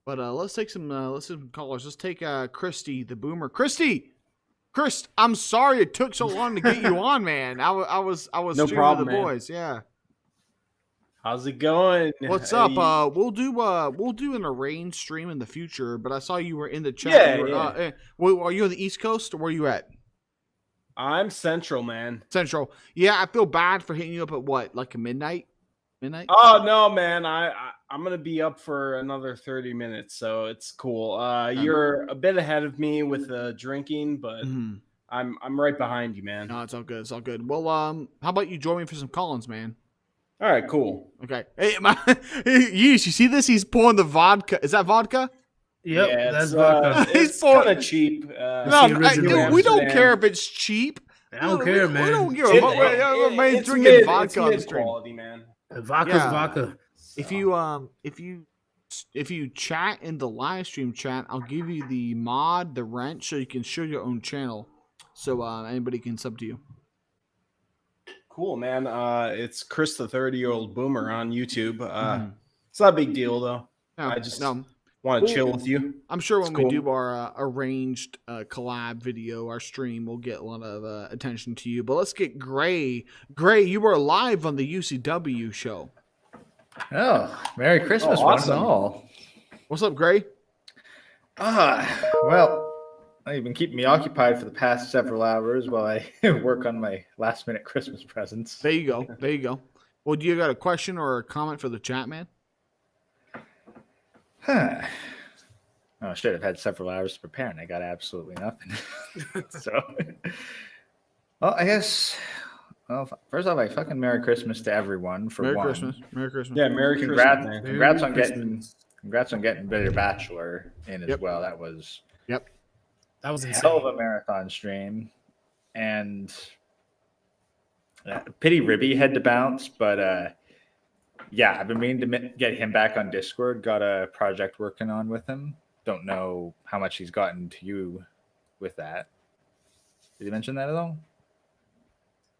But let's take some callers. Let's take Christy, the boomer. Krist, I'm sorry it took so long to get you on, man. I was No streaming problem, with the man. boys. Yeah. How's it going? What's up? We'll do an arranged stream in the future. But I saw you were in the chat. Yeah. Are you on the East Coast or where are you at? I'm Central, man. Central. Yeah, I feel bad for hitting you up at what, like a midnight? Midnight? Oh no, man! I'm gonna be up for another 30 minutes, so it's cool. You're a bit ahead of me with drinking, but I'm right behind you, man. No, it's all good. It's all good. Well, how about you join me for some Collins, man? All right, cool. Okay. Hey, you see this? He's pouring the vodka. Is that vodka? Yep, Yeah, that's vodka. It's kind of cheap. No, we don't care if it's cheap. I don't care, man. We don't care. It's drinking vodka on the stream. Quality, man. Vodka's vodka. If you chat in the live stream chat, I'll give you the mod, the rent, so you can share your own channel, so anybody can sub to you. Cool, man. It's Krist, the 30-year-old boomer on YouTube. It's not a big deal though. No, I just want to chill with you. I'm sure when we do our arranged collab video, our stream will get a lot of attention to you. But let's get Gray. Gray, you were live on the UCW show. Oh, Merry Christmas, one and all. What's up, Gray? Well, you've been keeping me occupied for the past several hours while I work on my last-minute Christmas presents. There you go. There you go. Well, do you got a question or a comment for the chat, man? Oh, I should have had several hours to prepare, and I got absolutely nothing. So, well, I guess. Well, first off, I fucking Merry Christmas to everyone for Merry one. Christmas. Merry Christmas. Yeah, Merry Congrats, Christmas, man. congrats on getting Bitter Bachelor in as well. That was that was insane. hell of a marathon stream, and pity Ribby had to bounce, but yeah, I've been meaning to get him back on Discord. Got a project working on with him. Don't know how much he's gotten to you with that. Did you mention that at all?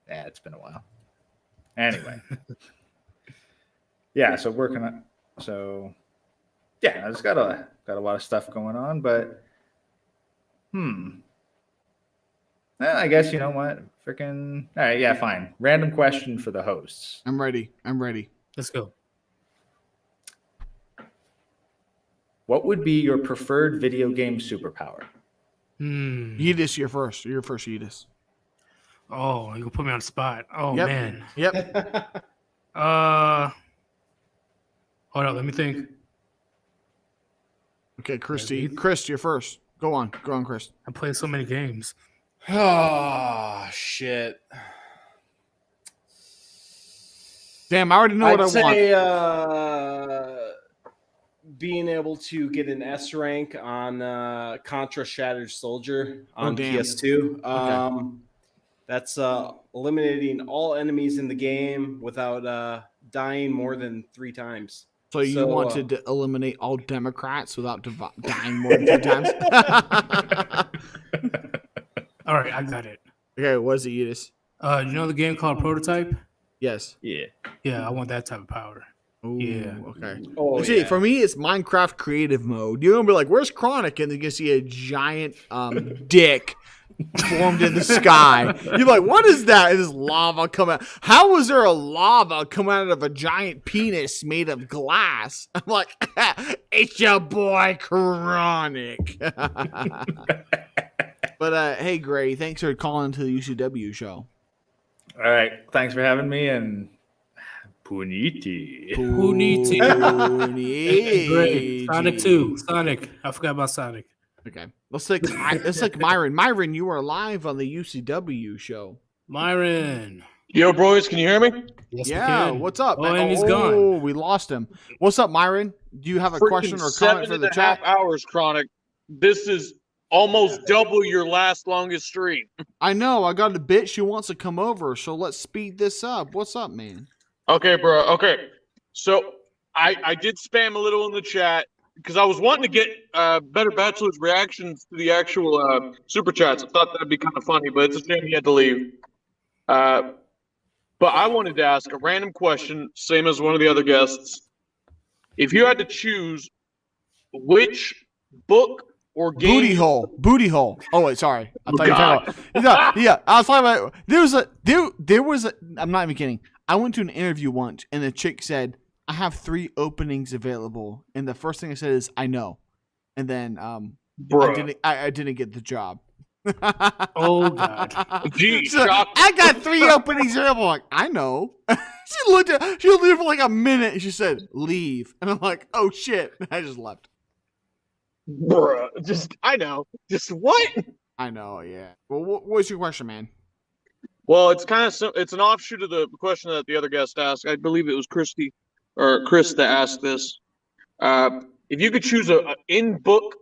Yeah, it's been a while. Anyway. Yeah, so working on yeah, I just got a lot of stuff going on, but well, I guess you know what? Freaking all right, yeah, fine. Random question for the hosts. I'm ready. Let's go. What would be your preferred video game superpower? Yeetus, you're first. You're first, Yeetus. Oh, you can put me on the spot. Oh, Yep. man. Yep. Hold on. Let me think. Okay, Christy. Krist, you're first. Go on, Krist. I play so many games. Oh shit! Damn, I already know what I want. Being able to get an S rank on Contra Shattered Soldier on PS2. Okay. That's eliminating all enemies in the game without dying more than 3 times. So you wanted to eliminate all Democrats without dying more than 3 times? All right, I got it. Okay, what is it, Yeetus? You know the game called Prototype? Yes. Yeah. Yeah, I want that type of power. Ooh, Yeah. Okay. Oh, See, yeah. for me, it's Minecraft creative mode. You're gonna be like, "Where's Chronic?" And then you see a giant dick formed in the sky. You're like, "What is that?" And this lava come out. How was there a lava come out of a giant penis made of glass? I'm like, "It's your boy Chronic." But hey, Gray, thanks for calling to the UCW show. All right, thanks for having me, and Puniti. Great. Sonic 2. Sonic. I forgot about Sonic. Okay. Let's take Myron. Myron, you are live on the UCW show. Myron. Yo, boys, can you hear me? Yes, Yeah, what's up, man? and he's gone. We lost him. What's up, Myron? Do you have a question or comment for the chat? 7.5 hours, Chronic. This is almost double your last longest stream. I know. I got a bitch who wants to come over, so let's speed this up. What's up, man? Okay, bro. Okay. So I did spam a little in the chat because I was wanting to get Better Bachelor's reactions to the actual super chats. I thought that'd be kind of funny, but it's a shame he had to leave. But I wanted to ask a random question, same as one of the other guests. If you had to choose which book or game? Booty hole. Oh wait, sorry. I thought you were talking about. Yeah, I was talking about. There was a. I'm not even kidding. I went to an interview once, and the chick said, "I have 3 openings available," and the first thing I said is, "I know," and then I didn't get the job. Oh God. Gee, So, shock. I got 3 openings available. I'm like, I know. She looked for like a minute, and she said, "Leave," and I'm like, "Oh shit!" And I just left. Bruh. I know. Just what? I know. Yeah. Well, what's your question, man? Well, it's kind of it's an offshoot of the question that the other guest asked. I believe it was Christy or Chris that asked this. If you could choose a in book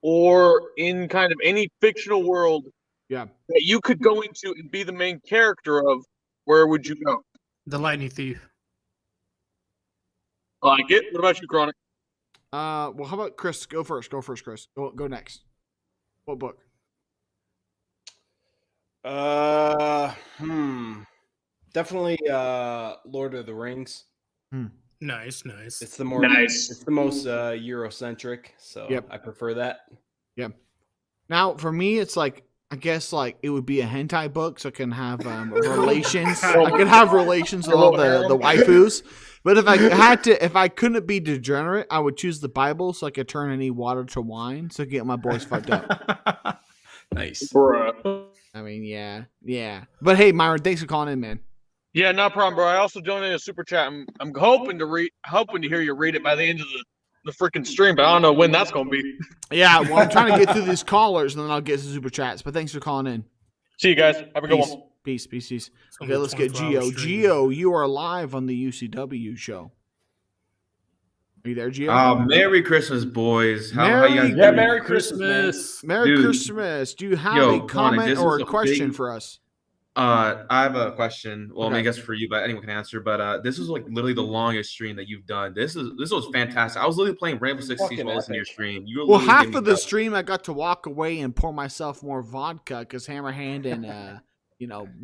or in kind of any fictional world Yeah. that you could go into and be the main character of, where would you go? The Lightning Thief. I like it. What about you, Chronic? Well, how about Chris? Go first, Chris. Go next. What book? Definitely Lord of the Rings. Nice. It's the more Nice. It's the most Eurocentric, so Yep. I prefer that. Yeah. Now, for me, it's like, I guess like it would be a hentai book, so I can have relations. I could have relations with all the waifus. But if I couldn't be degenerate, I would choose the Bible, so I could turn any water to wine, so I could get my boys fucked up. Nice. Bruh. I mean, yeah. But hey, Myron, thanks for calling in, man. Yeah, no problem, bro. I also donated a super chat. I'm hoping to hear you read it by the end of the freaking stream, but I don't know when that's gonna be. Yeah, well, I'm trying to get through these callers, and then I'll get to super chats. But thanks for calling in. See you guys. Have a good one. Peace. It's Okay, only let's get 24 Gio. hours stream. Gio, you are live on the UCW show. Are you there, Gio? Merry Christmas, boys. How Merry- you guys Yeah, doing? Merry Christmas. Merry Dude. Christmas. Do you have Yo, a Chronic, comment this or is a a question big- for us? I have a question. Well, I mean, I Okay. guess for you, but anyone can answer. But this is like literally the longest stream that you've done. This was fantastic. I was literally playing Rainbow Six Siege Fucking while listening to your epic. stream. You were Well, literally half giving of me the that- stream, I got to walk away and pour myself more vodka because Hammerhand and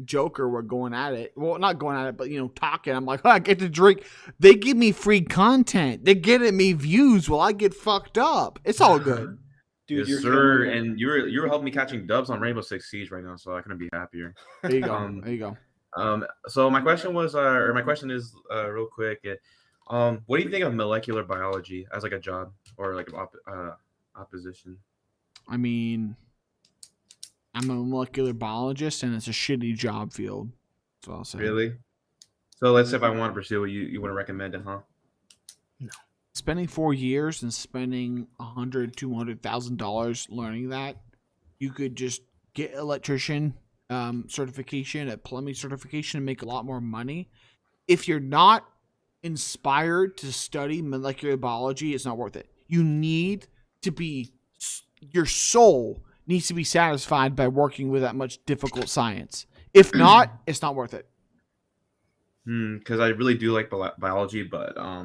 Joker were going at it. Well, not going at it, but talking. I'm like, I get to drink. They give me free content. They're getting me views while I get fucked up. It's all good. Dude, Yes, you're sir. killing it. And you were helping me catching dubs on Rainbow Six Siege right now, so I couldn't be happier. There you go. Um, So my question was, or my question is, real quick. What do you think of molecular biology as like a job or like opposition? I mean, I'm a molecular biologist, and it's a shitty job field. That's what I'll say. Really? So let's say if I want to pursue it, you wouldn't recommend it, huh? Spending 4 years and spending $100,000-$200,000 learning that, you could just get electrician certification, a plumbing certification, and make a lot more money. If you're not inspired to study molecular biology, it's not worth it. You need to be, your soul needs to be satisfied by working with that much difficult science. If not, it's not worth it. Because I really do like biology, but I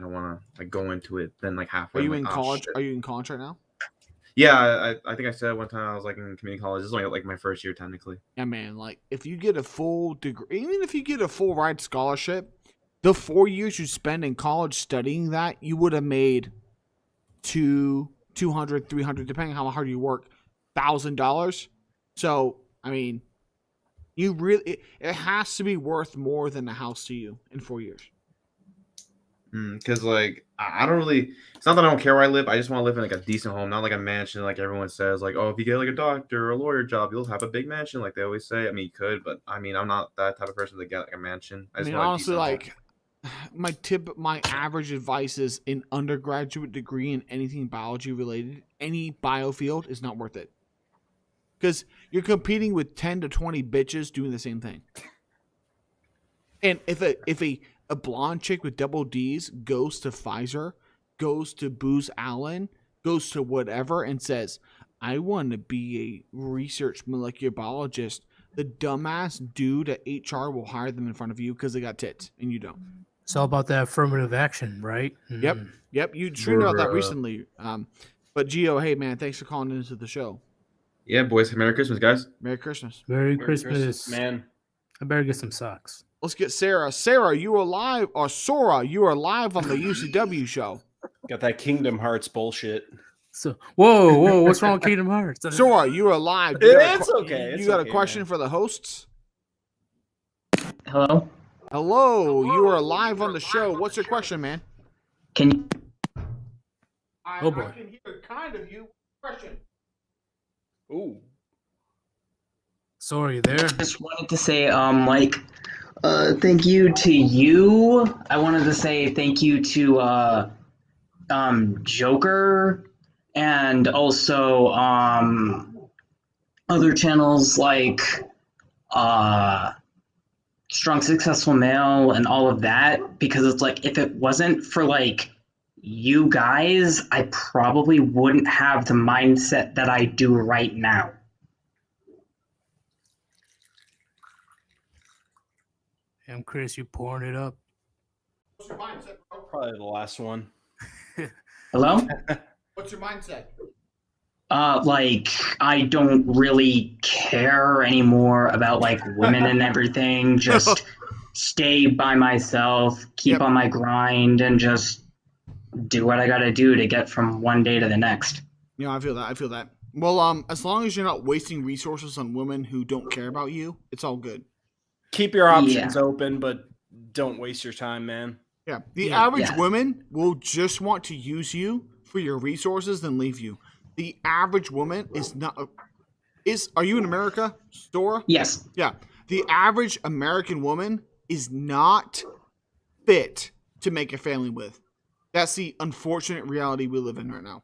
don't want to like go into it then like halfway. Are you I'm in like, oh, college? shit. Are you in college right now? Yeah, I think I said one time I was like in community college. This is only like my first year technically. Yeah, man. Like, if you get a full degree, even if you get a full ride scholarship, the 4 years you spend in college studying that, you would have made $200, $300, depending on how hard you work, $1,000. So, I mean, you really, it has to be worth more than a house to you in 4 years. Because like I don't really. It's not that I don't care where I live. I just want to live in like a decent home, not like a mansion. Like everyone says, like, oh, if you get like a doctor or a lawyer job, you'll have a big mansion. Like they always say. I mean, you could, but I mean, I'm not that type of person to get like a mansion. I just mean, want a honestly, decent home. like, my average advice is an undergraduate degree in anything biology related, any bio field is not worth it. Because you're competing with 10 to 20 bitches doing the same thing. And if a blonde chick with double D's goes to Pfizer, goes to Booz Allen, goes to whatever, and says, I want to be a research molecular biologist, the dumbass dude at HR will hire them in front of you because they got tits, and you don't. It's all about that affirmative action, right? Yep, you streamed about that Bruh. recently. But Gio, hey man, thanks for calling into the show. Yeah, boys. Merry Christmas, guys. Merry Christmas. Merry Merry Christmas. man. I better get some socks. Let's get Sarah. Sarah, you are live, or Sora, you are live on the UCW show. Got that Kingdom Hearts bullshit. So, whoa, what's wrong with Kingdom Hearts? Sora, you are live. It's okay. You It's got okay, a question man. for the hosts? Hello? Hello, you are live on the show. What's your question, man? Can Oh, boy. I can hear kind of you. Question. Ooh. Sorry, there. just wanted to say thank you to you. I wanted to say thank you to Joker and also other channels like Strong Successful Male and all of that, because it's like if it wasn't for like you guys, I probably wouldn't have the mindset that I do right now. Damn, Chris, you pouring it up. What's your mindset, bro? Probably the last one. Hello? What's your mindset? Like I don't really care anymore about like women and everything. Just stay by myself, keep on my grind, and just do what I gotta do to get from one day to the next. You know, I feel that. Well, as long as you're not wasting resources on women who don't care about you, it's all good. Keep your options open, but don't waste your time, man. Yeah. The average woman will just want to use you for your resources and leave you. The average woman is not. Are you in America, Sora? Yes. Yeah. The average American woman is not fit to make a family with. That's the unfortunate reality we live in right now.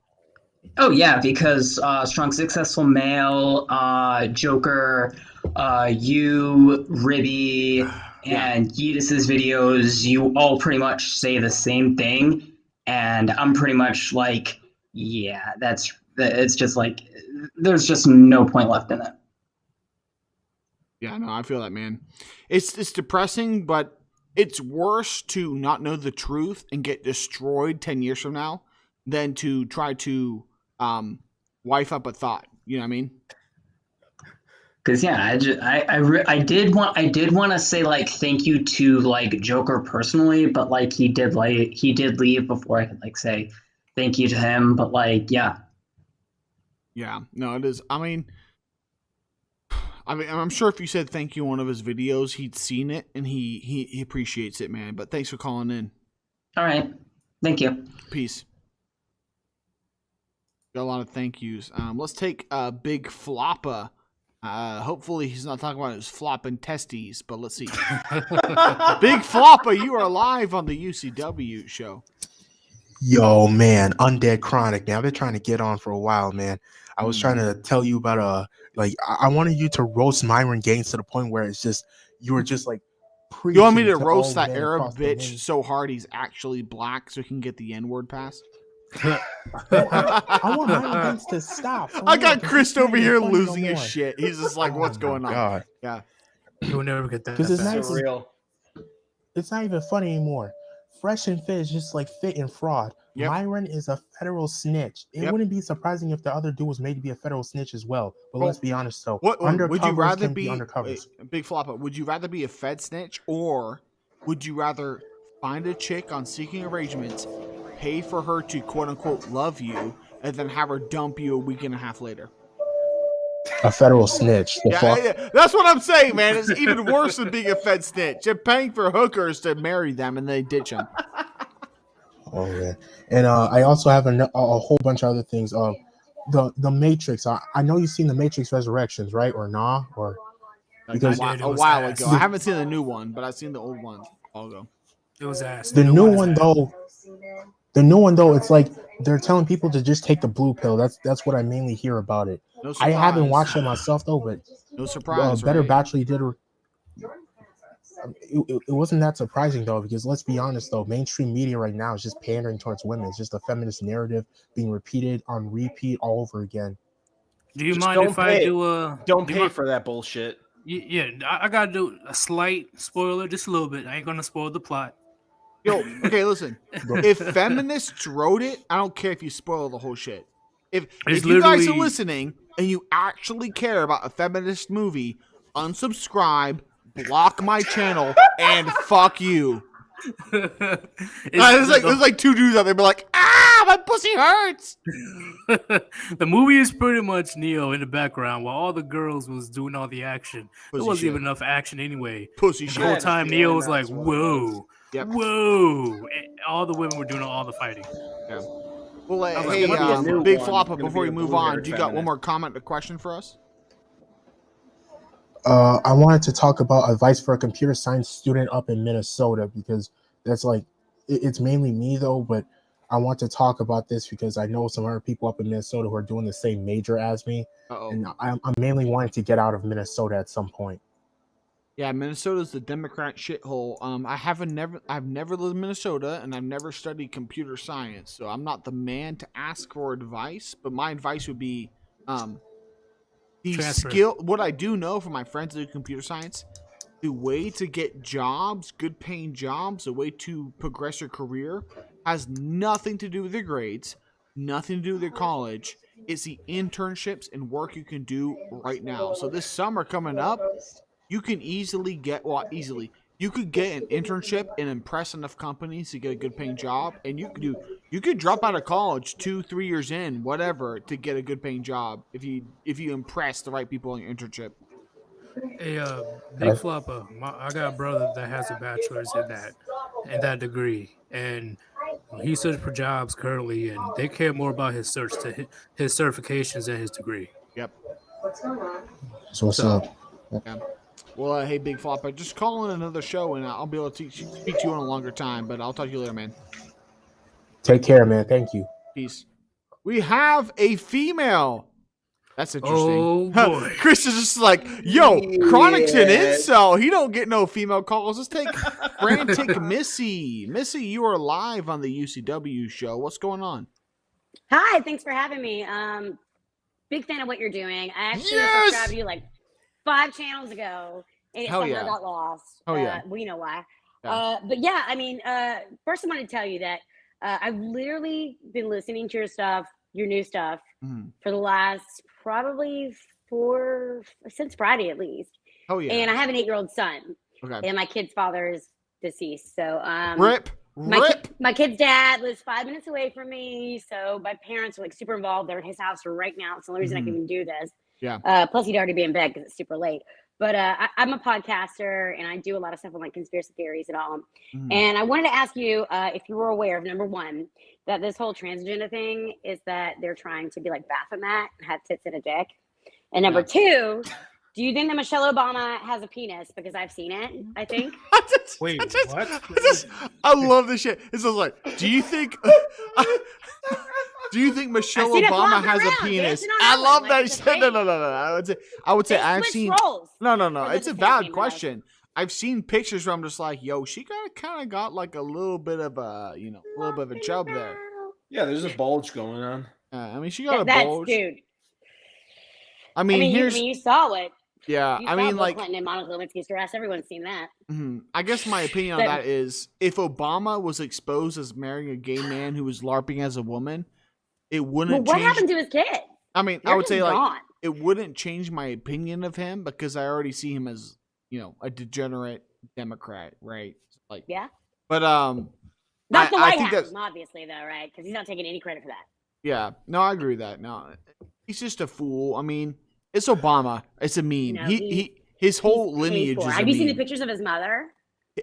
Oh yeah, because Strong Successful Male, Joker, you, Ribby, and Yeetus's videos, you all pretty much say the same thing, and I'm pretty much like, yeah, it's just like, there's just no point left in it. Yeah, no, I feel that, man. It's depressing, but it's worse to not know the truth and get destroyed 10 years from now than to try to wife up a thought. You know what I mean? Because yeah, I did want to say like thank you to like Joker personally, but like he did leave before I could like say thank you to him. But like yeah, no, it is. I mean, I'm sure if you said thank you in one of his videos, he'd seen it and he appreciates it, man. But thanks for calling in. All right, thank you. Peace. Got a lot of thank yous. Let's take Big Floppa. Hopefully he's not talking about his flopping testes, but let's see. Big Floppa, you are live on the UCW show. Yo, man, Undead Chronic, man. I've been trying to get on for a while, man. I was trying to tell you about I wanted you to roast Myron Gaines to the point where it's just you were just like you want me to roast that Arab bitch so hard he's actually black so he can get the N-word passed? I want Myron Gaines to stop. I got Krist over here losing his shit. He's just like, what's going on? God. Yeah. You'll never get that. Because it's Real. It's not even funny anymore. Fresh and Fit is just like fit and fraud. Yep. Myron is a federal snitch. It wouldn't be surprising if the other dude was made to be a federal snitch as well. But let's be honest, though. Would you rather be undercovers? Big Floppa? Would you rather be a Fed snitch, or would you rather find a chick on Seeking Arrangements, pay for her to quote unquote love you, and then have her dump you a week and a half later? A federal snitch. Yeah, that's what I'm saying, man. It's even worse than being a Fed snitch. You're paying for hookers to marry them and they ditch them. Oh yeah, and I also have a whole bunch of other things. The Matrix. I know you've seen the Matrix Resurrections, right? Or nah? Or because a while ago. I haven't seen the new one, but I've seen the old ones all ago. It was ass. The new one though. The new one though, it's like they're telling people to just take the blue pill. That's what I mainly hear about it. No I haven't watched it myself though, but no surprise. Better right? Bachelor did. It wasn't that surprising though, because let's be honest though, mainstream media right now is just pandering towards women. It's just a feminist narrative being repeated on repeat all over again. Do you Just mind if I do Don't pay for that bullshit. Yeah, I gotta do a slight spoiler, just a little bit. I ain't gonna spoil the plot. Yo, okay, listen. If feminists wrote it, I don't care if you spoil the whole shit. If you guys are listening and you actually care about a feminist movie, unsubscribe, block my channel, and fuck you. There's like two dudes out there be like, ah! my pussy hurts. The movie is pretty much Neo in the background while all the girls was doing all the action. There Pussy wasn't shit. even enough action anyway. Pussy The shit. whole had a time feeling Neo was like, that's what it was. whoa, Yep. whoa. And all the women were doing all the fighting. Yeah. Well, I was like, hey, what the new Big one? Flopper, Gonna before be you a move on, blue-haired do you got one feminist. more comment or question for us? I wanted to talk about advice for a computer science student up in Minnesota because that's like it's mainly me though, but I want to talk about this because I know some other people up in Minnesota who are doing the same major as me, and I'm mainly wanting to get out of Minnesota at some point. Yeah, Minnesota's the Democrat shithole. I've never lived in Minnesota, and I've never studied computer science, so I'm not the man to ask for advice. But my advice would be, the Transfer. skill. What I do know from my friends that do computer science, the way to get jobs, good paying jobs, the way to progress your career, has nothing to do with your grades, nothing to do with your college. It's the internships and work you can do right now. So this summer coming up, you can easily get you could get an internship and impress enough companies to get a good paying job, and you could drop out of college 2-3 years in, whatever, to get a good paying job if you impress the right people in your internship. Hey, Big Flopper, I got a brother that has a bachelor's in that degree, and he searches for jobs currently, and they care more about his his certifications than his degree. Yep. So what's up? Yeah. Well, hey, Big Flopper, just call in another show, and I'll be able to speak to you in a longer time. But I'll talk to you later, man. Take care, man. Thank you. Peace. We have a female. That's interesting. Oh boy, Krist is just like, yo, Chronic's an incel. He don't get no female calls. Let's take Frantic Missy. Missy, you are live on the UCW show. What's going on? Hi, thanks for having me. Big fan of what you're doing. I actually subscribed to you like 5 channels ago, and Hell somehow yeah. got lost. Oh yeah. We know why. Yeah. But yeah, I mean, first I want to tell you that I've literally been listening to your new stuff, for the last probably since Friday at least. Oh yeah. And I have an 8-year-old son, Okay. and my kid's father is deceased. So Rip. my kid's dad lives 5 minutes away from me, so my parents are like super involved. They're at his house right now. It's the only reason I can even do this. Yeah. Plus, he'd already be in bed because it's super late. But I'm a podcaster, and I do a lot of stuff on like conspiracy theories and all. And I wanted to ask you if you were aware of, number one, that this whole transgender thing is that they're trying to be like Baphomet and have tits and a dick. And number two, do you think that Michelle Obama has a penis? Because I've seen it, I think. wait, what? I love this shit. It's just like, do you think Michelle I've seen it Obama flopping has a around, penis? dancing on I Ellen, love like that. it's a Shit. No. thing. I would say They I've switched seen. roles. No. For It's the a same valid female. question. I've seen pictures where I'm just like, yo, she kind of got like a little bit of a, chub there. Yeah, there's a bulge going on. I mean, she got a That's bulge. dude. I mean, You saw it. yeah. You I saw mean, Bill like, Clinton and Monica Lewinsky's dress. Everyone's seen that. I guess my opinion on that is, if Obama was exposed as marrying a gay man who was LARPing as a woman, it wouldn't. Well, what change. happened to his kid? I mean, They're I would just say like gone. it wouldn't change my opinion of him because I already see him as, a degenerate Democrat, right? Like, Yeah. But Not the I White think House, that's obviously, though, right? Because he's not taking any credit for that. yeah. No, I agree with that. No, he's just a fool. I mean, it's Obama. It's a meme. No, his whole He's paid lineage for. is. Have a you seen the meme. pictures of his mother?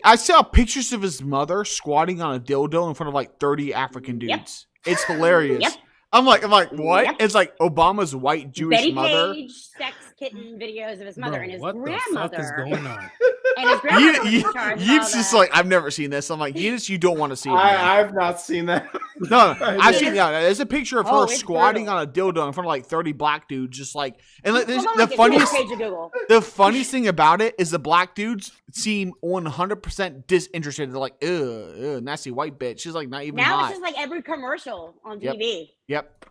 I saw pictures of his mother squatting on a dildo in front of like 30 African dudes. Yep. It's hilarious. Yep. I'm like, what? Yep. It's like Obama's white Jewish Betty mother. Page sex kitten videos of his mother Bro, and his what grandmother. the fuck is going on? And his grandmother was in charge of all Yeats just the- like, I've never seen this. I'm like, Yeats, you don't want to see it. man. I've not seen that. No, I've seen that. There's a picture of Oh, her it's squatting brutal. on a dildo in front of like 30 black dudes, just like, and like, Hold on, the like, funniest, page of Google. the funniest thing about it is the black dudes seem 100% disinterested. They're like, ugh, nasty white bitch. She's like not even Now hot. it's just like every commercial on Yep. TV. Yep.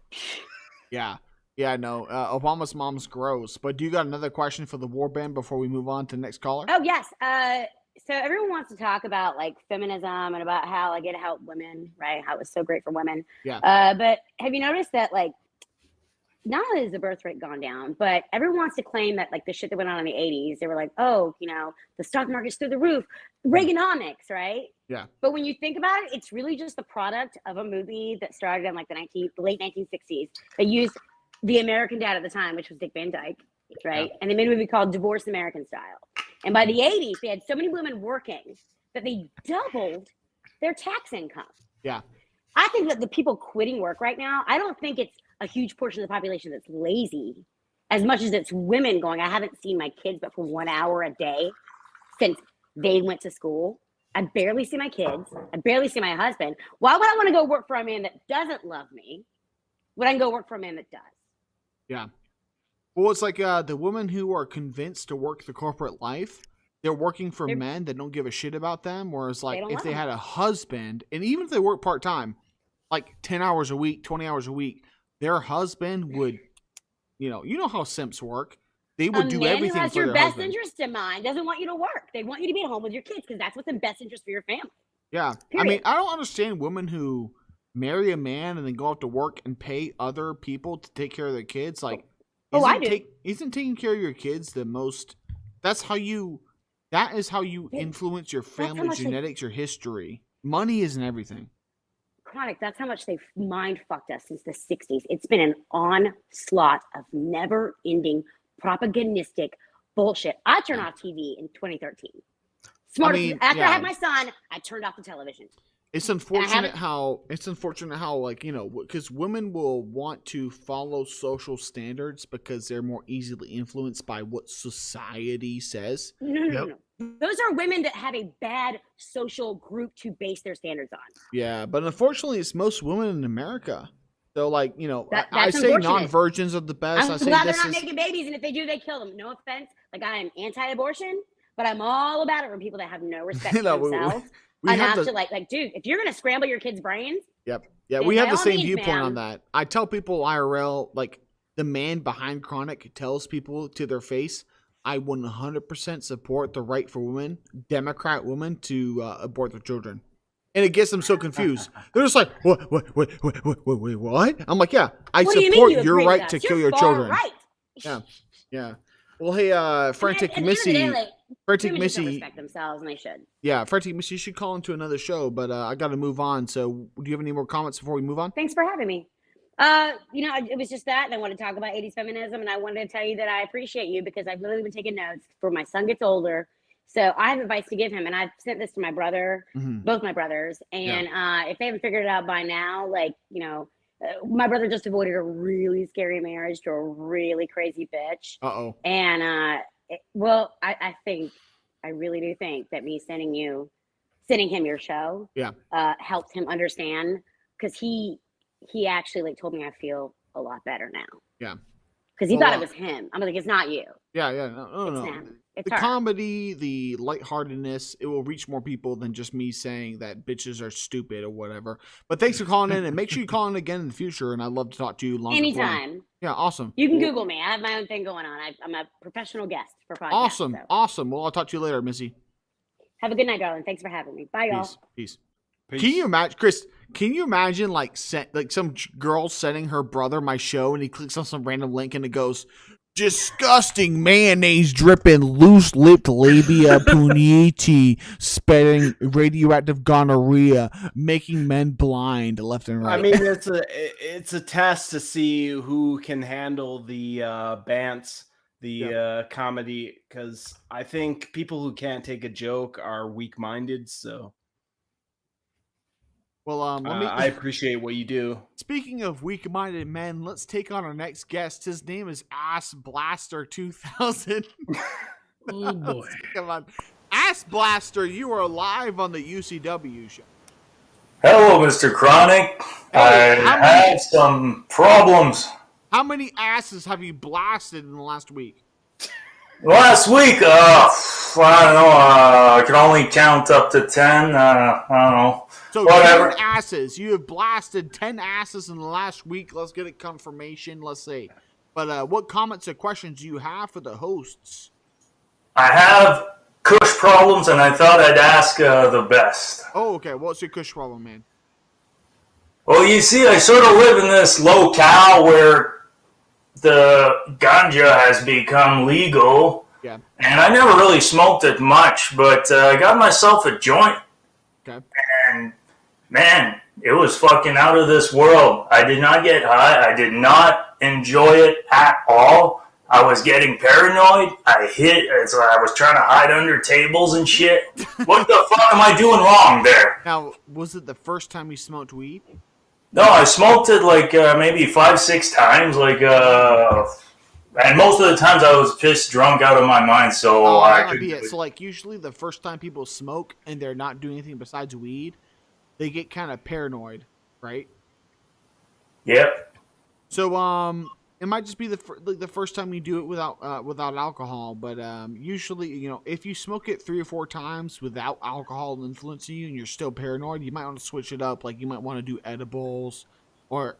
Yeah, no. Obama's mom's gross. But do you got another question for the Warband before we move on to the next caller? Oh yes. So everyone wants to talk about like feminism and about how like it helped women, right? How it was so great for women. Yeah. But have you noticed that like not only has the birth rate gone down, but everyone wants to claim that like the shit that went on in the 80s, they were like, oh, the stock market's through the roof. Reaganomics, right? Yeah. But when you think about it, it's really just the product of a movie that started in like the late 1960s. They used the American dad at the time, which was Dick Van Dyke, right? Yeah. And they made a movie called Divorce American Style. And by the 80s, they had so many women working that they doubled their tax income. Yeah. I think that the people quitting work right now, I don't think it's a huge portion of the population that's lazy as much as it's women going, I haven't seen my kids but for 1 hour a day since they went to school. I barely see my kids. I barely see my husband. Why would I want to go work for a man that doesn't love me when I can go work for a man that does? Yeah. Well, it's like the women who are convinced to work the corporate life, they're working for men that don't give a shit about them. Whereas, like, if they had a husband, and even if they work part-time, like 10 hours a week, 20 hours a week, their husband would, you know how simps work. They would do everything for their husband. A man who has your best interest in mind doesn't want you to work. They want you to be at home with your kids because that's what's in best interest for your family. Yeah. Period. I mean, I don't understand women who marry a man and then go out to work and pay other people to take care of their kids. Like, I do. Isn't taking care of your kids the most? That is how you influence your family genetics, your history. Money isn't everything. Chronic, that's how much they've mind fucked us since the 60s. It's been an onslaught of never-ending propagandistic bullshit. I turned off TV in 2013. After I had my son, I turned off the television. It's unfortunate how like, because women will want to follow social standards because they're more easily influenced by what society says. No. Those are women that have a bad social group to base their standards on. Yeah, but unfortunately, it's most women in America. So, like, I say non-virgins are the best. I'm glad they're not making babies, and if they do, they kill them. No offense. Like, I am anti-abortion, but I'm all about it for people that have no respect for themselves. We have to like, dude, if you're going to scramble your kids' brains. Yep. Yeah, we have the same viewpoint on that. I tell people IRL, like, the man behind Chronic tells people to their face, I 100% support the right for women, Democrat women, to abort their children. And it gets them so confused. They're just like, what? I'm like, yeah, I support your right to kill your children. Right. Yeah. Well, hey, Frantic Missy. Frantic Missy. Respect themselves, and they should. Yeah, Frantic Missy, you should call into another show, but I got to move on. So, do you have any more comments before we move on? Thanks for having me. It was just that, and I want to talk about 80s feminism, and I wanted to tell you that I appreciate you because I've really been taking notes for my son gets older. So I have advice to give him, and I've sent this to my brother, both my brothers, and if they haven't figured it out by now, my brother just avoided a really scary marriage to a really crazy bitch. Uh-oh. And, I really do think that me sending him your show, helped him understand, because he actually told me I feel a lot better now. Yeah. Because he thought it was him. I'm like, it's not you. Yeah. No. Him. The comedy, the lightheartedness, it will reach more people than just me saying that bitches are stupid or whatever. But thanks for calling in, and make sure you call in again in the future, and I'd love to talk to you longer. Anytime. Yeah, awesome. You can Google me. I have my own thing going on. I'm a professional guest for podcasts. Awesome. Well, I'll talk to you later, Missy. Have a good night, darling. Thanks for having me. Bye, y'all. Peace. Can you imagine, Chris? Can you imagine some girl sending her brother my show, and he clicks on some random link, and it goes, "Disgusting mayonnaise dripping, loose-lipped labia pugniti, spreading radioactive gonorrhea, making men blind left and right." I mean, it's a test to see who can handle the bants, the comedy, because I think people who can't take a joke are weak-minded. So. Well, I appreciate what you do. Speaking of weak-minded men, let's take on our next guest. His name is Ass Blaster 2000. Oh boy! Come on, Ass Blaster, you are live on the UCW show. Hello, Mr. Chronic. Hey, I had some problems. How many asses have you blasted in the last week? Last week, I don't know. I can only count up to 10. I don't know. So whatever. 10 asses. You have blasted 10 asses in the last week. Let's get a confirmation. Let's see. But what comments or questions do you have for the hosts? I have Kush problems, and I thought I'd ask the best. Oh, okay. What's your Kush problem, man? Well, you see, I sort of live in this locale where the ganja has become legal. Yeah. And I never really smoked it much, but I got myself a joint. Okay. And man, it was fucking out of this world. I did not get high. I did not enjoy it at all. I was getting paranoid. I was trying to hide under tables and shit. What the fuck am I doing wrong there? Now, was it the first time you smoked weed? No, I smoked it like maybe 5-6 times, and most of the times I was pissed drunk out of my mind. So that might be it. So, like, usually the first time people smoke and they're not doing anything besides weed, they get kind of paranoid, right? Yep. So, it might just be the first time you do it without alcohol, but usually, you know, if you smoke it 3 or 4 times without alcohol influencing you and you're still paranoid, you might want to switch it up. Like, you might want to do edibles, or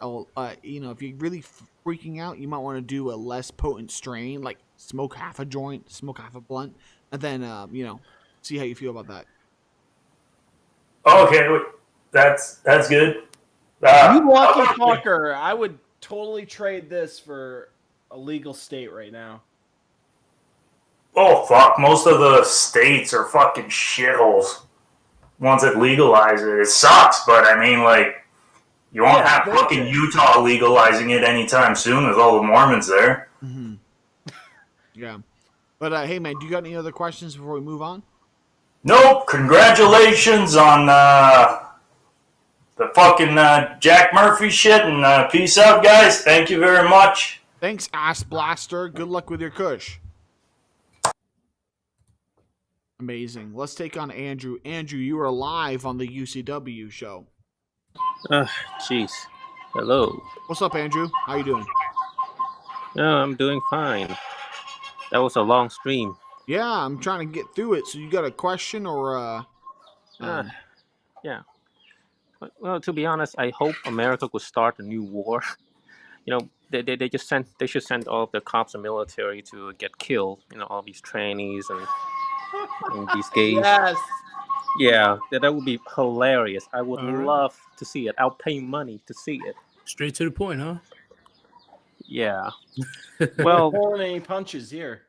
you know, if you're really freaking out, you might want to do a less potent strain, like smoke half a joint, smoke half a blunt, and then you know, see how you feel about that. Okay, that's good. You lucky fucker! I would totally trade this for a legal state right now. Oh, fuck. Most of the states are fucking shitholes. Ones that legalize it. It sucks, but I mean, like, you won't have fucking Utah legalizing it anytime soon with all the Mormons there. Mm-hmm. Yeah. But, hey, man, do you got any other questions before we move on? Nope. Congratulations on the fucking Jack Murphy shit, and peace out, guys. Thank you very much. Thanks, Ass Blaster. Good luck with your kush. Amazing. Let's take on Andrew. Andrew, you are live on the UCW show. Jeez. Hello. What's up, Andrew? How you doing? I'm doing fine. That was a long stream. Yeah, I'm trying to get through it. So you got a question or yeah. Well, to be honest, I hope America could start a new war. You know, they should send all of the cops and military to get killed. You know, all these trainees and these gays. Yes. Yeah, that would be hilarious. I would love to see it. I'll pay money to see it. Straight to the point, huh? Yeah. Well, pulling any punches here.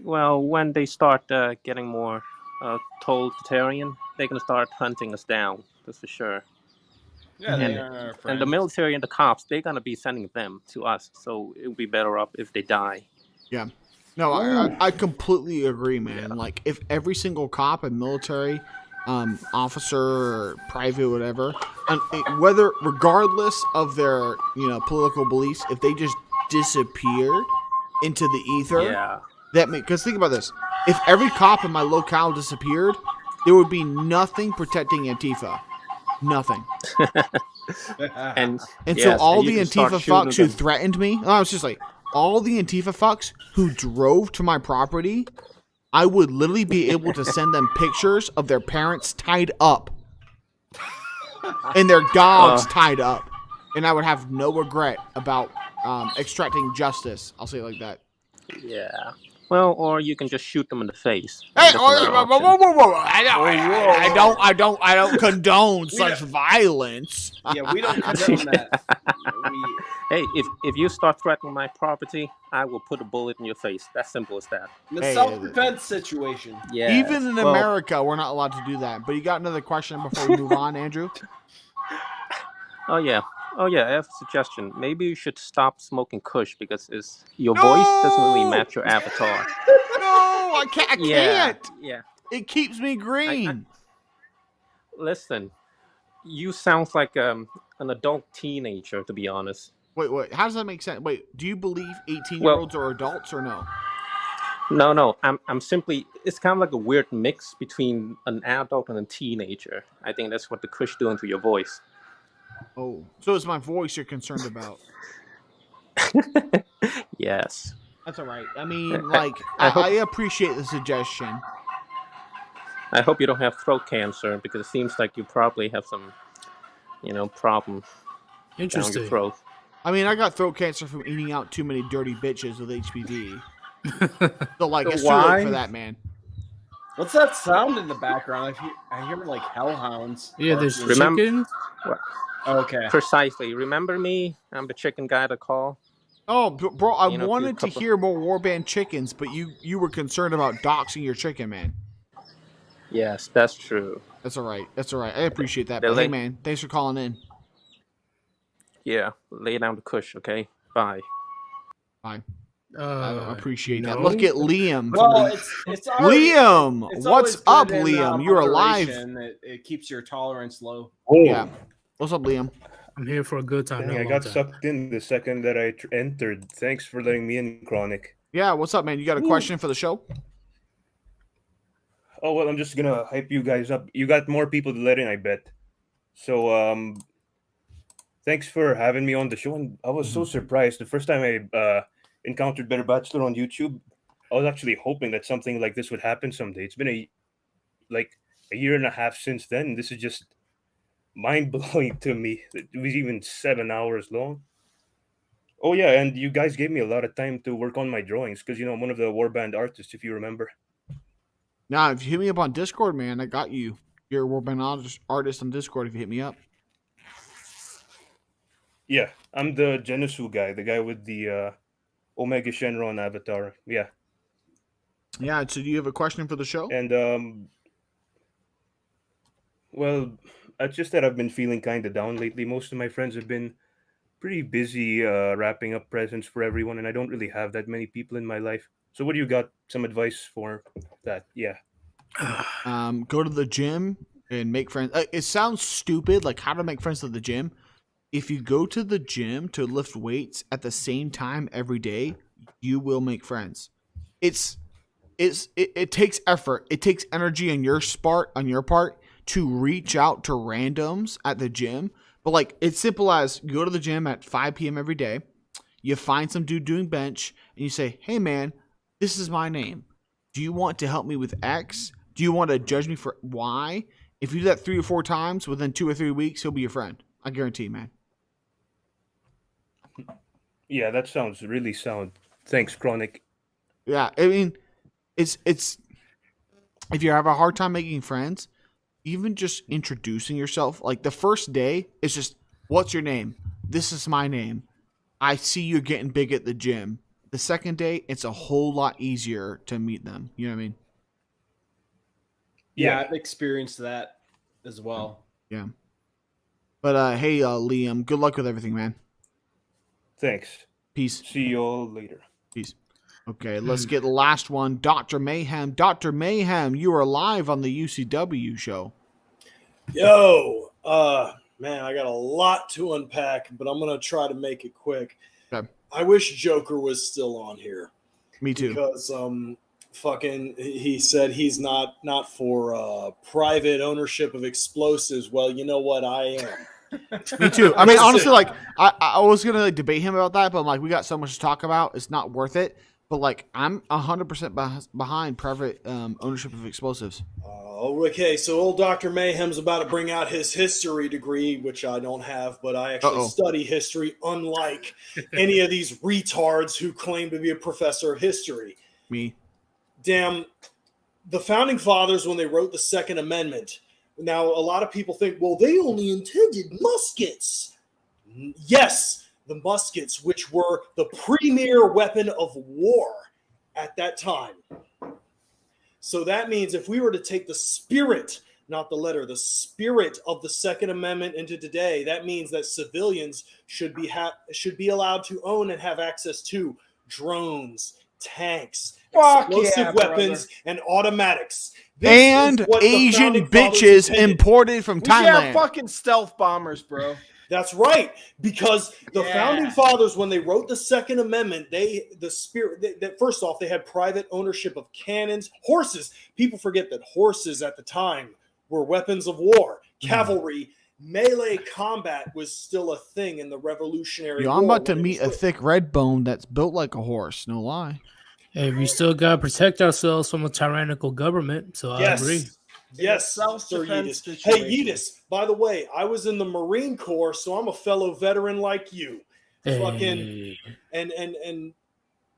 Well, when they start getting more totalitarian, they're gonna start hunting us down. That's for sure. Yeah, they are our friends. And the military and the cops, they're gonna be sending them to us. So it would be better off if they die. Yeah. No, I completely agree, man. Yeah. Like, if every single cop and military officer or private, whatever, whether regardless of their political beliefs, if they just disappeared into the ether, because think about this: if every cop in my locale disappeared, there would be nothing protecting Antifa, nothing. and so all the Antifa fucks who threatened me, I was just like, all the Antifa fucks who drove to my property, I would literally be able to send them pictures of their parents tied up and their dogs tied up, and I would have no regret about extracting justice. I'll say it like that. Yeah. Well, or you can just shoot them in the face. Hey, whoa. I don't condone such violence. Yeah, we don't condone that. Hey, if you start threatening my property, I will put a bullet in your face. That's simple as that. The self-defense situation. Yeah. Even in America, we're not allowed to do that. But you got another question before we move on, Andrew? Oh yeah, I have a suggestion. Maybe you should stop smoking Kush because your voice doesn't really match your avatar. No, I can't. Yeah. It keeps me green. Listen, you sound like an adult teenager, to be honest. Wait. How does that make sense? Wait, do you believe 18-year-olds are adults or no? No. I'm simply. It's kind of like a weird mix between an adult and a teenager. I think that's what the Kush doing to your voice. Oh, so it's my voice you're concerned about? Yes. That's all right. I mean, like, I appreciate the suggestion. I hope you don't have throat cancer because it seems like you probably have some, problem. Interesting. Down your throat. I mean, I got throat cancer from eating out too many dirty bitches with HPV. So, like, it's too late for that, man. What's that sound in the background? I hear like hellhounds. Yeah, there's chicken. What? Okay. Precisely. Remember me? I'm the chicken guy to call. Oh, bro, I You know, wanted to couple- hear more Warband chickens, but you were concerned about doxing your chicken, man. Yes, that's true. That's all right. That's all right. I appreciate that. They But hey, lay- man, thanks for calling in. Yeah, lay down the cush, okay? Bye. Bye. I appreciate that. no. Look at Liam. Well, it's already, Liam, it's what's always up, good in, Liam? You're alive. moderation. It keeps your tolerance low. Yeah. What's up, Liam? I'm here for a good time. Dang, not a I long got time. sucked in the second that I entered. Thanks for letting me in, Chronic. Yeah, what's up, man? You got a question for the show? Oh, well, I'm just gonna hype you guys up. You got more people to let in, I bet. So, thanks for having me on the show. And I was so surprised. The first time I encountered Better Bachelor on YouTube, I was actually hoping that something like this would happen someday. It's been a year and a half since then. This is just mind-blowing to me. It was even 7 hours long. Oh, yeah, and you guys gave me a lot of time to work on my drawings because, I'm one of the Warband artists, if you remember. Nah, if you hit me up on Discord, man, I got you. You're a Warband artist on Discord if you hit me up. Yeah, I'm the Genesu guy, the guy with the Omega Shenron avatar. Yeah. Yeah, so do you have a question for the show? And, well, it's just that I've been feeling kind of down lately. Most of my friends have been pretty busy wrapping up presents for everyone, and I don't really have that many people in my life. So what do you got? Some advice for that? Yeah. Go to the gym and make friends. It sounds stupid, like how to make friends at the gym. If you go to the gym to lift weights at the same time every day, you will make friends. It takes effort. It takes energy on your part to reach out to randoms at the gym. But like, it's simple as you go to the gym at 5 p.m. every day. You find some dude doing bench and you say, "Hey man, this is my name. Do you want to help me with X? Do you want to judge me for Y?" If you do that 3 or 4 times within 2 or 3 weeks, he'll be your friend. I guarantee, man. Yeah, that sounds really sound. Thanks, Chronic. Yeah, I mean, it's if you have a hard time making friends, even just introducing yourself, like the first day, it's just, "What's your name? This is my name. I see you're getting big at the gym." The second day, it's a whole lot easier to meet them. You know what I mean? Yeah, I've experienced that as well. Yeah. But hey, Liam, good luck with everything, man. Thanks. Peace. See you all later. Peace. Okay, let's get the last one. Dr. Mayhem. Dr. Mayhem, you are live on the UCW show. Yo, man, I got a lot to unpack, but I'm gonna try to make it quick. Okay. I wish Joker was still on here. Me too. Because fucking he said he's not for private ownership of explosives. Well, you know what, I am. Me too. I mean, honestly, like I was gonna like, debate him about that, but I'm like, we got so much to talk about, it's not worth it. But like, I'm 100% behind private ownership of explosives. Okay, so old Dr. Mayhem's about to bring out his history degree, which I don't have, but I actually study history, unlike any of these retards who claim to be a professor of history. Me. Damn, the Founding Fathers, when they wrote the Second Amendment, now a lot of people think, well, they only intended muskets. Yes, the muskets, which were the premier weapon of war at that time. So that means if we were to take the spirit, not the letter, the spirit of the Second Amendment into today, that means that civilians should be allowed to own and have access to drones, tanks, explosive weapons, and automatics. And Asian bitches imported from We should have Thailand. fucking stealth bombers, bro. That's right, because the Founding Fathers, when they wrote the Second Amendment, first off, they had private ownership of cannons, horses. People forget that horses at the time were weapons of war, cavalry. Melee combat was still a thing in the Revolutionary War. I'm about to meet a thick red bone that's built like a horse. No lie. Hey, we still gotta protect ourselves from a tyrannical government. So I agree. Yes, Sir Yeetus. Hey, Yeetus, by the way, I was in the Marine Corps, so I'm a fellow veteran like you. Hey.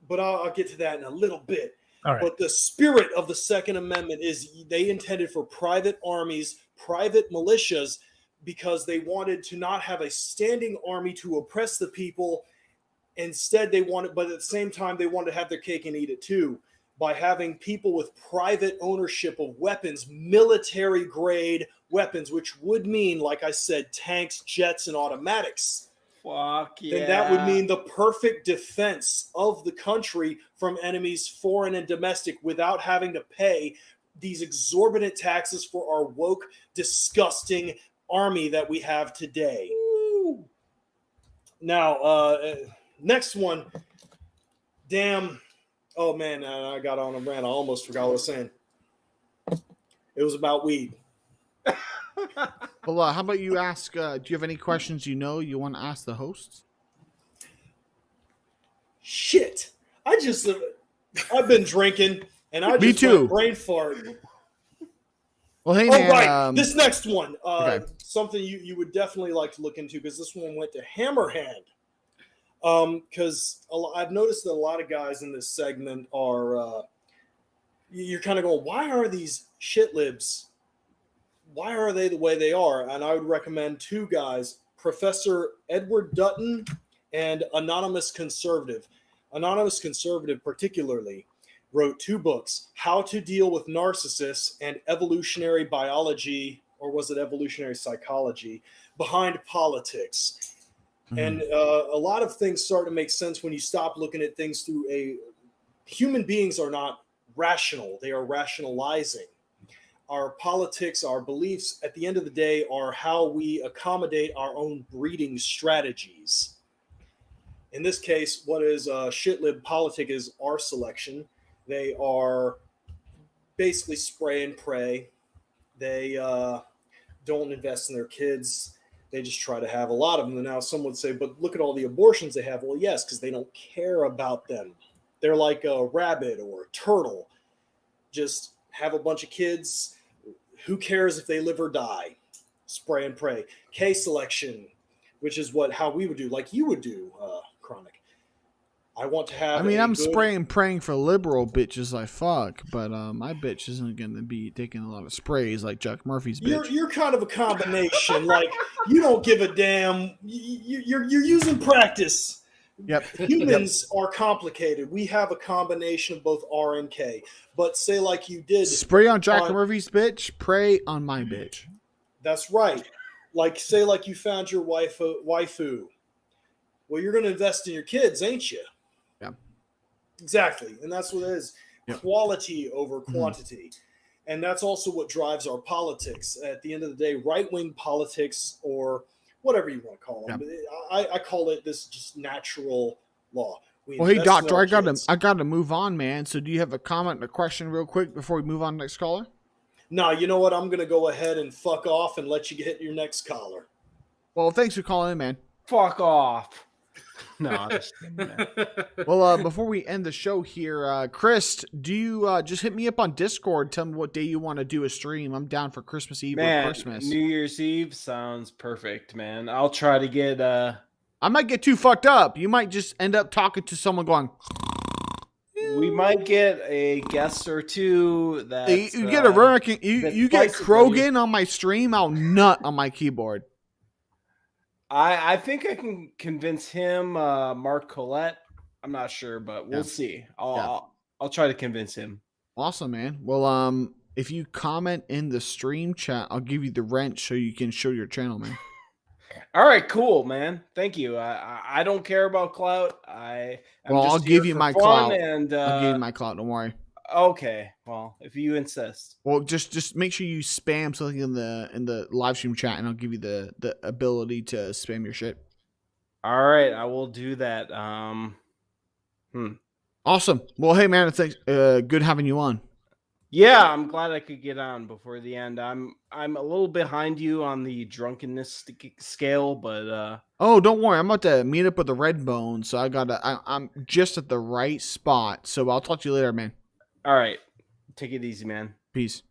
But I'll get to that in a little bit. All right. But the spirit of the Second Amendment is they intended for private armies, private militias, because they wanted to not have a standing army to oppress the people Instead, they wanted, but at the same time, they wanted to have their cake and eat it too by having people with private ownership of weapons, military grade weapons, which would mean, like I said, tanks, jets, and automatics. Fuck yeah. Then that would mean the perfect defense of the country from enemies, foreign and domestic, without having to pay these exorbitant taxes for our woke, disgusting army that we have today. Woo. Now, next one. Damn. Oh, man, I got on a rant. I almost forgot what I was saying. It was about weed. Well, how about you ask, do you have any questions you want to ask the hosts? Shit. I've been drinking, and I Me just too. went brain fart. Well, hey, Oh, man. right. This next one. Okay. Something you would definitely like to look into, because this one went to Hammerhand. Because I've noticed that a lot of guys in this segment are, you're kind of going, why are these shit libs? Why are they the way they are? And I would recommend two guys, Professor Edward Dutton and Anonymous Conservative. Anonymous Conservative particularly wrote two books, How to Deal with Narcissists and Evolutionary Biology, or was it Evolutionary Psychology, Behind Politics. Mm-hmm. And a lot of things start to make sense when you stop looking at things through human beings are not rational. They are rationalizing. Our politics, our beliefs, at the end of the day, are how we accommodate our own breeding strategies. In this case, what is shitlib politic is our selection. They are basically spray and pray. They don't invest in their kids. They just try to have a lot of them. And now some would say, but look at all the abortions they have. Well, yes, because they don't care about them. They're like a rabbit or a turtle. Just have a bunch of kids. Who cares if they live or die? Spray and pray. K selection, which is how we would do, like you would do, Chronic. I want to have. I'm spraying and praying for liberal bitches I fuck, but my bitch isn't going to be taking a lot of sprays like Chuck Murphy's bitch. You're kind of a combination. Like you don't give a damn. You're using practice. Yep. Humans are complicated. We have a combination of both R and K. But say like you did. Spray on Jack Murphy's bitch, pray on my bitch. That's right. Say like you found your waifu. Well, you're going to invest in your kids, ain't you? Yeah. Exactly. And that's what it is. Yep. Quality over quantity. Mm-hmm. And that's also what drives our politics. At the end of the day, right-wing politics or whatever you want to call them. Yeah. I call it this just natural law. Well, hey, Doctor, I got to move on, man. So do you have a comment and a question real quick before we move on to the next caller? No, you know what? I'm going to go ahead and fuck off and let you hit your next caller. Well, thanks for calling in, man. Fuck off. No, well, before we end the show here, Krist, do you just hit me up on Discord? Tell me what day you want to do a stream. I'm down for Christmas Eve or Christmas. New Year's Eve sounds perfect, man. I'll try to get. I might get too fucked up. You might just end up talking to someone going. We might get a guest or two. That you get a American. You get Krogan on my stream. I'll nut on my keyboard. I think I can convince him, Mark Collette. I'm not sure, but we'll see. I'll try to convince him. Awesome, man. Well, if you comment in the stream chat, I'll give you the wrench so you can show your channel, man. All right, cool, man. Thank you. I don't care about clout. I'll give you my clout. And I'll give you my clout. Don't worry. Okay. Well, if you insist. Well, just make sure you spam something in the live stream chat, and I'll give you the ability to spam your shit. All right, I will do that. Awesome. Well, hey man, thanks. Good having you on. Yeah, I'm glad I could get on before the end. I'm a little behind you on the drunkenness scale, but oh, don't worry. I'm about to meet up with the Red Bone, so I'm just at the right spot. So I'll talk to you later, man. All right. Take it easy, man. Peace.